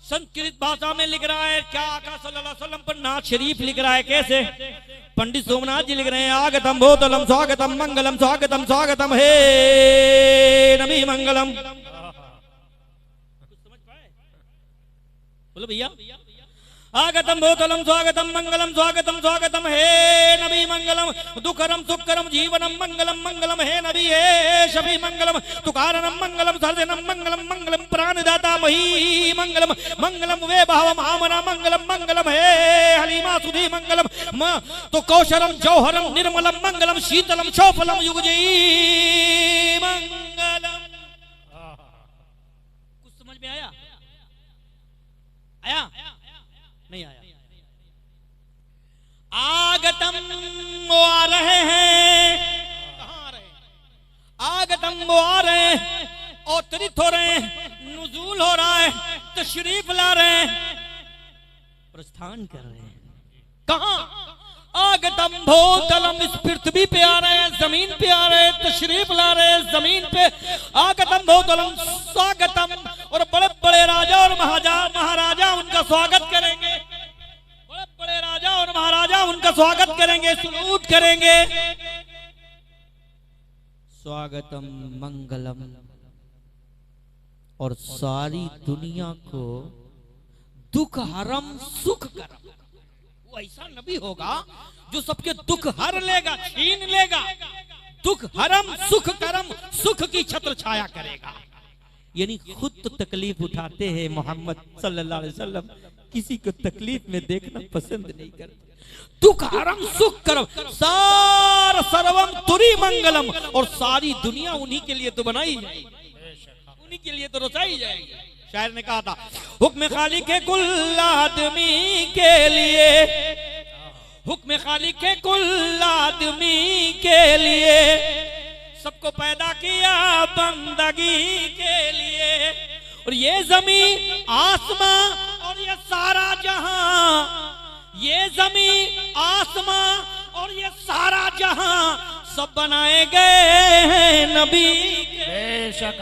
संस्कृत भाषा में लिख रहा है। क्या आका सल्लल्लाहु अलैहि वसल्लम पर नात शरीफ लिख रहा है। कैसे? पंडित सोमनाथ जी लिख रहे हैं, आगतम भूतलम स्वागतम मंगलम स्वागतम स्वागतम हे नबी मंगलम। कुछ समझ पाए? बोलो भैया। आगतम भूतलम स्वागतम मंगलम स्वागतम स्वागतम हे नबी मंगलम, दुखरम सुखरम जीवनम मंगलम मंगलम हे नबी हे शफी मंगलम, तुकारणम मंगलम सर्जनम मंगलम मंगलम प्राणदाता मही मंगलम मंगलम वे भावम आमना मंगलम मंगलम हे हलीमा सुधी मंगलम, तो कौशरम जौहरम निर्मलम मंगलम शीतलम शोफलम युगजी मंगलम। कुछ समझ में आया? आया? नहीं आया। आगतम वो आ रहे हैं। कहां आ रहे हैं? आगतम वो आ रहे हैं, अवतरित हो रहे हैं, नुज़ूल हो रहा है, तशरीफ ला रहे हैं, प्रस्थान कर रहे हैं। कहां? आगतम भूतलम, इस पृथ्वी पे आ रहे हैं, जमीन पे आ रहे हैं, तशरीफ ला रहे हैं जमीन पे। आगतम भूतलम स्वागतम, और बड़े बड़े राजा और महाराजा उनका स्वागत करेंगे। बड़े बड़े राजा और महाराजा उनका स्वागत करेंगे, सलूट करेंगे। स्वागतम मंगलम, और सारी दुनिया को दुख हरम सुख करम। वो ऐसा नबी होगा जो सबके दुख हर लेगा, छीन लेगा। दुख हरम सुख करम, सुख की छत्र छाया करेगा। यानी खुद तो तकलीफ उठाते हैं मोहम्मद सल्लल्लाहु अलैहि वसल्लम, किसी को तकलीफ में देखना पसंद नहीं करते। दुख हरम सुख करम सार सर्वम तुरी मंगलम, और सारी दुनिया उन्हीं के लिए तो बनाई जाएगी, उन्हीं के लिए तो रचाई जाएगी। शायर ने कहा था, हुक्म खालिक के कुल आदमी के लिए, हुक्म खालिक के कुल आदमी के लिए, सबको पैदा किया बंदगी के लिए। और ये जमीन आसमां और ये सारा जहां, ये जमीन आसमां और ये सारा जहां सब बनाए गए हैं नबी के। बेशक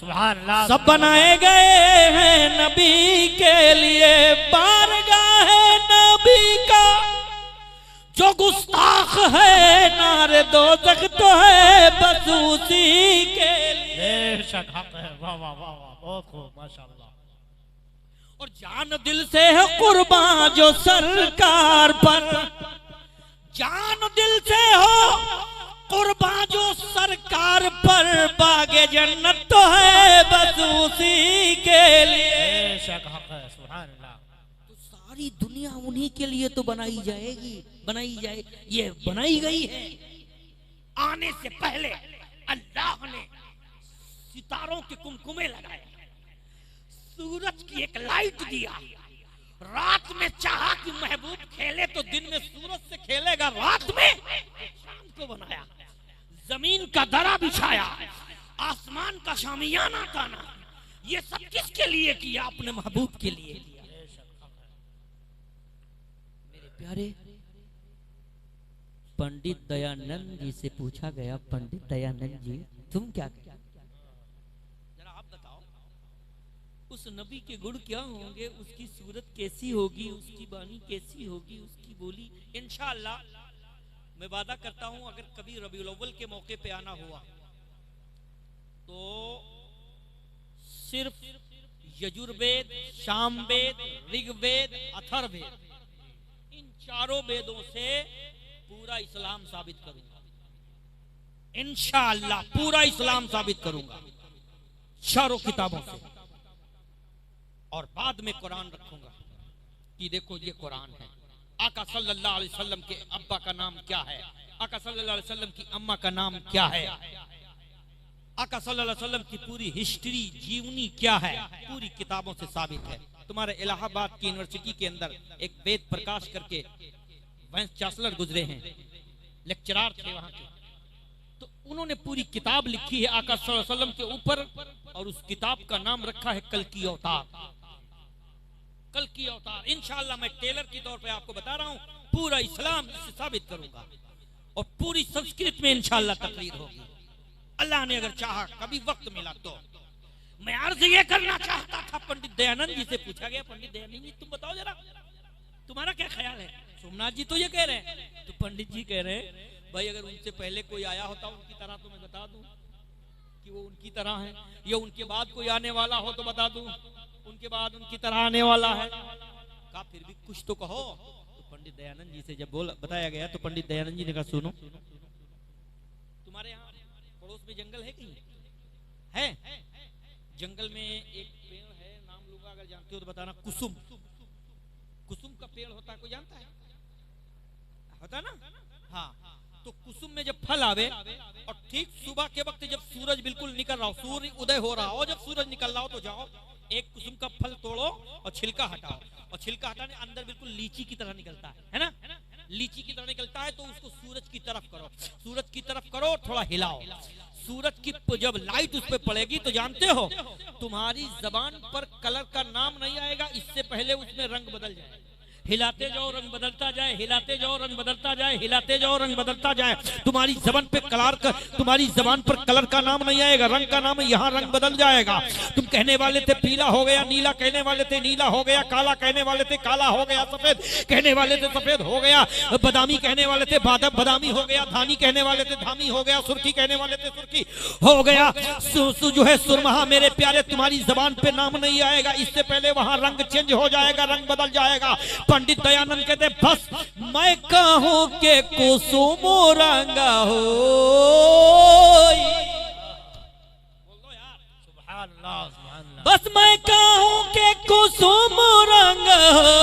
सुभान अल्लाह। सब बनाए गए हैं नबी के लिए। बारगाह नबी का जो गुस्ताख है, नारे दोज़ख तो है बस उसी के लिए। बेशक हक है। वाह वाह वाह वाह, बहुत खूब माशाअल्लाह। और जान दिल से है कुर्बान जो सरकार पर, जान दिल से हो कुर्बान जो सरकार पर, बागे जन्नत तो है बस उसी के लिए। बेशक हक है सुभान अल्लाह। तो सारी दुनिया उन्हीं के लिए तो बनाई जाएगी, बनाई जाए, ये बनाई गई है। आने से पहले अल्लाह ने सितारों के कुमकुमे लगाए, सूरज की एक लाइट दिया। रात में चाहा कि महबूब खेले तो दिन में सूरज से खेलेगा, रात में शाम को बनाया। जमीन का दरा बिछाया, आसमान का शामियाना ताना। ये सब किसके लिए किया? अपने महबूब के लिए। मेरे प्यारे, पंडित दयानंद जी से पूछा गया, पंडित दयानंद जी तुम क्या किया? जरा आप बताओ, उस नबी के गुण क्या होंगे, उसकी सूरत कैसी होगी, उसकी बानी कैसी होगी, उसकी बोली। इंशाअल्लाह मैं वादा करता हूं, अगर कभी रबीउल अव्वल के मौके पे आना हुआ तो सिर्फ यजुर्वेद, सामवेद, ऋग्वेद, अथर्ववेद, इन चारों वेदों से पूरा इस्लाम साबित करूंगा। इंशाअल्लाह पूरा इस्लाम साबित करूंगा चारों किताबों से। और बाद में कुरान रखूंगा कि देखो ये कुरान है। आका सल्लल्लाहु अलैहि वसल्लम के अब्बा का नाम क्या है, आका सल्लल्लाहु अलैहि वसल्लम की अम्मा का नाम क्या है, आका सल्लल्लाहु अलैहि वसल्लम की पूरी हिस्ट्री, जीवनी क्या है, पूरी किताबों से साबित है। तुम्हारे इलाहाबाद की यूनिवर्सिटी के अंदर एक वेद प्रकाश करके वाइस चांसलर गुजरे हैं, लेक्चरार थे वहां के, तो उन्होंने पूरी किताब लिखी है आका सल्लल्लाहु अलैहि वसल्लम के ऊपर, और उस किताब का नाम रखा है कल की अवतार। कल की अवतार इंशाअल्लाह मैं टेलर के तौर पे आपको बता रहा हूं, पूरा इस्लाम इससे साबित करूंगा और पूरी संस्कृत में इंशाअल्लाह तकरीर होगी, अल्लाह ने अगर चाहा, कभी वक्त मिला तो। मैं अर्ज ये करना चाहता था। पंडित दयानंद जी से पूछा गया, पंडित दयानंद जी तुम बताओ जरा, तुम्हारा क्या ख्याल है? सोमनाथ जी तो ये कह रहे हैं, तो पंडित जी कह रहे हैं भाई अगर उनसे पहले कोई आया होता उनकी तरह तो मैं बता दूं कि वो उनकी तरह है, या उनके बाद कोई आने वाला हो तो बता दूं उनके बाद उनकी तरह आने वाला है। कहा फिर भी कुछ तो कहो। तो पंडित दयानंद जी से जब बताया गया तो पंडित दयानंद जी ने कहा सुनो, तुम्हारे यहाँ पड़ोस में जंगल है कहीं? है। जंगल में एक पेड़ है, नाम लूंगा, अगर जानते हो तो बताना। कुसुम। कुसुम का पेड़ होता है, कोई जानता है? होता ना? हाँ। तो कुसुम में जब फल आवे और ठीक सुबह के वक्त जब सूरज बिल्कुल निकल रहा हो, सूर्य उदय हो रहा हो, जब सूरज निकल रहा हो तो जाओ एक कुसुम का फल तोड़ो और छिलका हटाओ, और छिलका हटाने अंदर बिल्कुल लीची की तरह निकलता है ना? लीची की तरह निकलता है, तो उसको सूरज की तरफ करो, सूरज की तरफ करो, थोड़ा हिलाओ। सूरज की जब लाइट उस पर पड़ेगी तो जानते हो तुम्हारी जबान पर कलर का नाम नहीं आएगा, इससे पहले उसमें रंग बदल जाए। हिलाते जाओ रंग बदलता जाए, हिलाते जाओ रंग बदलता जाए, हिलाते जाओ रंग बदलता जाए। तुम्हारी जबान पे तुम्हारी जबान पर कलर का नाम नहीं आएगा, रंग का नाम, यहाँ रंग बदल जाएगा। तुम कहने वाले थे पीला हो गया नीला, कहने वाले थे नीला हो गया काला, कहने वाले थे काला हो गया सफेद, कहने वाले थे सफेद हो गया बादामी, कहने वाले थे बादामी हो गया धानी, कहने वाले थे धामी हो गया सुर्खी, कहने वाले थे सुर्खी हो गया जो है सुरमहा। मेरे प्यारे तुम्हारी जबान पे नाम नहीं आएगा, इससे पहले वहां रंग चेंज हो जाएगा, रंग बदल जाएगा। पंडित दयानंद कहते बस मैं कहूं के कुसुम रंग हो, बस मैं कहूं के कुसुम रंग हो,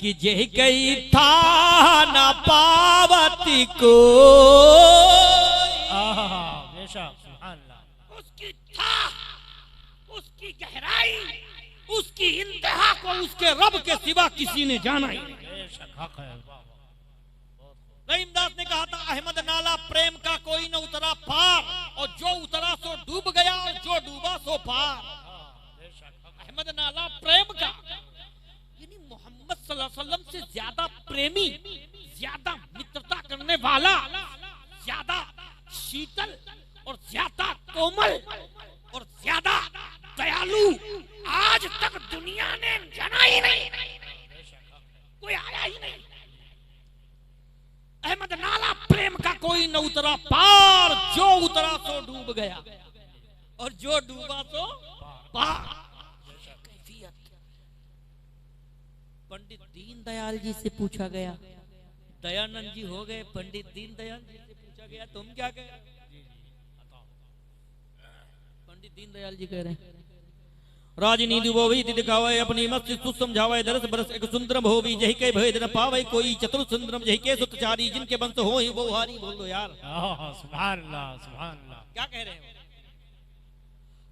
कि जे गई था न पावती को। उसकी था, उसकी गहराई, उसकी इंतहा को उसके रब के सिवा किसी ने जाना ही नहीं। रहीमदास ने कहा था अहमद नाला प्रेम का कोई न उतरा पार, और जो उतरा सो डूब गया और जो डूबा सो पार। अहमद नाला प्रेम का, यानी मोहम्मद सल्लल्लाहु अलैहि वसल्लम से ज्यादा प्रेमी, ज्यादा मित्रता करने वाला, ज्यादा शीतल और ज्यादा कोमल और ज्यादा दयालु आज तक दुनिया ने जाना ही नहीं, कोई आया ही नहीं। अहमद नाला प्रेम का कोई न उतरा पार, जो उतरा तो डूब गया और जो डूबा तो पार। पंडित दीनदयाल जी से पूछा गया, दयानंद जी हो गए, पंडित दीनदयाल जी से पूछा गया तुम क्या कह? पंडित दीनदयाल जी कह रहे हैं राजनीति वो भी दिखावे अपनी मस्ती सुख समझावे, दरस बरस एक सुंदरम हो भी जही के भेद न पावे, कोई चतुर सुंदरम जही के सुतचारी, जिनके बंस हो ही वो हारी। बोल दो यार सुभान अल्लाह, सुभान अल्लाह। क्या कह रहे हैं?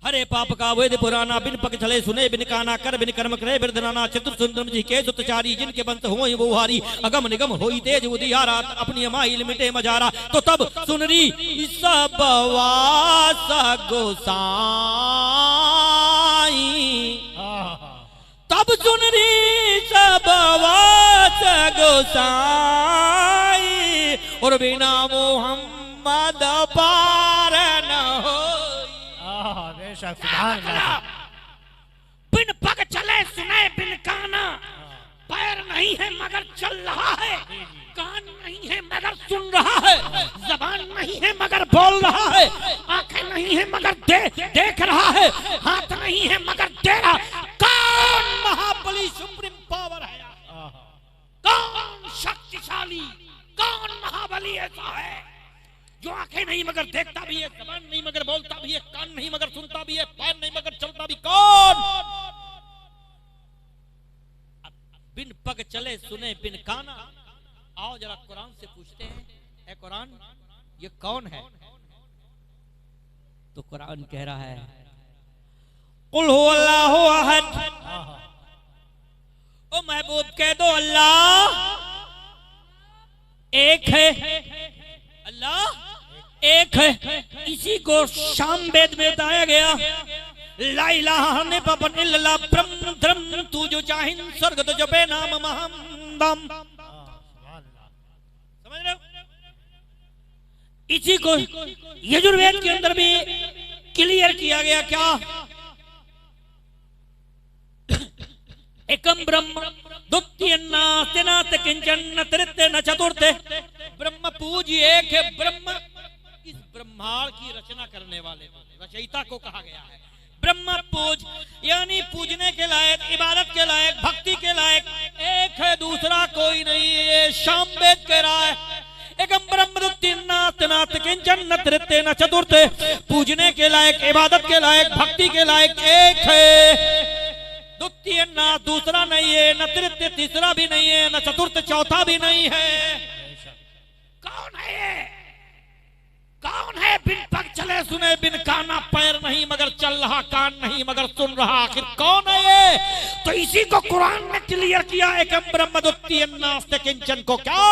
हरे पाप का वेद पुराना, बिन पग चले सुने बिन काना, कर बिन कर्म करे बिरदनाना, चतुर सुंदरम जी के सुतचारी, जिनके बंस हो ही वो हारी। अगम निगम होई तेज उदियारा, अपनी अमाइल मिटे मजारा, तो तब सुनरी सब वासा गोसाई, तब सुनरी सब वासा गोसाई, और बिना मोहम्मद पार न हो। बिन पग चले सुने बिन काना, पैर नहीं है मगर चल रहा है, कान नहीं है मगर सुन रहा है, जबान नहीं है मगर बोल रहा है, आंखें नहीं है मगर देख रहा है, हाथ नहीं है मगर दे रहा। कौन महाबली सुप्रीम पावर है? कौन शक्तिशाली, कौन महाबली ऐसा है जो आंखें नहीं मगर देखता भी है, जबान नहीं मगर बोलता भी है, कान नहीं मगर सुनता भी है, पैर नहीं मगर चलता भी? कौन? बिन पग चले सुने बिन काना। आओ जरा कुरान से पूछते हैं, ए कुरान ये कौन है? तो कुरान कह रहा है कुल हु अल्लाहु अहद। ओ महबूब कह दो अल्लाह एक है, अल्लाह एक है। इसी को शाम वेद में बताया गया, ला इलाहा ने बबन इल्ला ब्रह्म धर्म, तू जो चाहिन स्वर्ग तो जपे नाम महमदम। समझ रहे हो? इसी को यजुर्वेद के अंदर भी क्लियर किया गया क्या? एकम ब्रह्म द्वितीय नास्ति नास्ति किंचन न तृतीय न चतुर्थ। ब्रह्म पूज्य एक है ब्रह्म। इस ब्रह्मांड की रचना करने वाले रचयिता को कहा गया है ब्रह्म पूज, यानी पूजने के लायक, इबादत के लायक, भक्ति के लायक एक है, दूसरा कोई नहीं है। सामवेद कह रहा है एकम ब्रह्म द्वितीय नास्ति नास्ति किंचन न तृतीय न चतुर्थ। पूजने के लायक, इबादत के लायक, भक्ति के लायक एक है, द्वितीय ना दूसरा नहीं है, न तृतीय तीसरा भी नहीं है, न चतुर्थ चौथा भी नहीं है। कौन है ये? कौन है? बिन पग चले सुने, बिन काना पैर नहीं मगर चल रहा, कान नहीं मगर सुन रहा, आखिर कौन है ये? तो इसी को कुरान में क्लियर किया एकम ब्रह्म द्वितीय नास्ति किंचन को। क्या?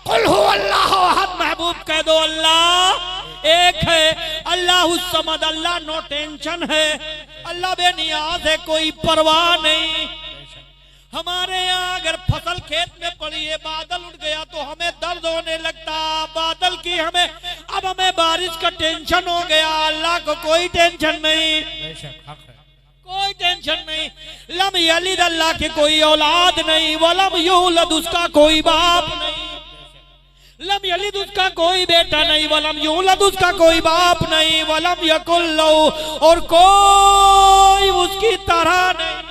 कुल हु अल्लाह अहद। महबूब कह दो अल्लाह एक है, अल्लाह समद, अल्लाह नो टेंशन है, अल्लाह बेनियाज है, कोई परवाह नहीं। हमारे यहाँ अगर फसल खेत में पड़ी है, बादल उड़ गया तो हमें दर्द होने लगता, बादल की हमें, अब हमें बारिश का टेंशन हो गया। अल्लाह को कोई टेंशन नहीं, कोई टेंशन नहीं। लम यलिद, अल्लाह की कोई औलाद नहीं, वलम यूलद, उसका कोई बाप नहीं। लम यलिद, उसका कोई बेटा नहीं, वलम यूलद, उसका कोई बाप नहीं, वलम यकुल लहू, और कोई उसकी तरह नहीं।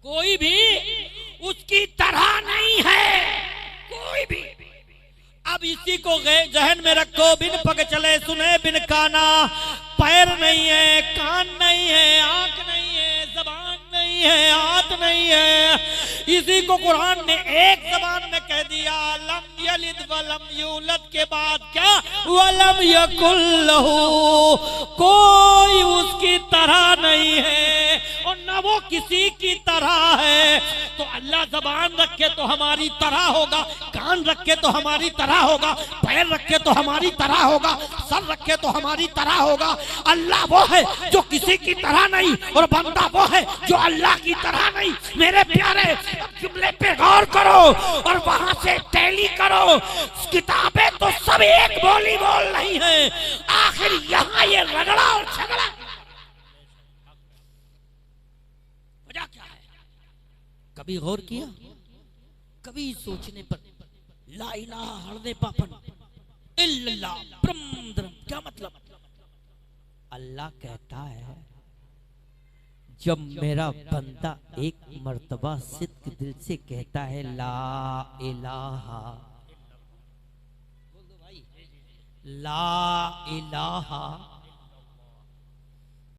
कोई भी उसकी तरह नहीं है, कोई भी। अब इसी को जहन में रखो, बिन पग चले सुने, बिन काना पैर नहीं है, कान नहीं है, आंख नहीं है, जबान नहीं है, हाथ नहीं है। इसी को कुरान ने एक जबान में कह दिया, लम यलिद वलम यूलद के बाद क्या? वलम यकुल लहू, कोई उसकी तरह नहीं है और न वो किसी की तरह है। तो अल्लाह जबान रखे तो हमारी तरह होगा, कान रखे तो हमारी तरह होगा, पैर रखे तो हमारी तरह होगा, सर रखे तो हमारी तरह होगा। अल्लाह वो है जो किसी की तरह नहीं और बंदा वो है जो अल्लाह की तरह नहीं। मेरे प्यारे, जुमले पे गौर करो और वहां से टैली करो। किताबें तो सब एक बोली बोल रही हैं, आखिर यहाँ ये रगड़ा और झगड़ा वजह क्या है? कभी गौर किया? कभी सोचने पर? ला इलाहा हरदे पापन इल्लल्लाह ब्रह्म धर्म, क्या मतलब? अल्लाह कहता है जब मेरा बंदा एक मर्तबा सिद्क दिल से कहता है ला इलाहा, ला इलाहा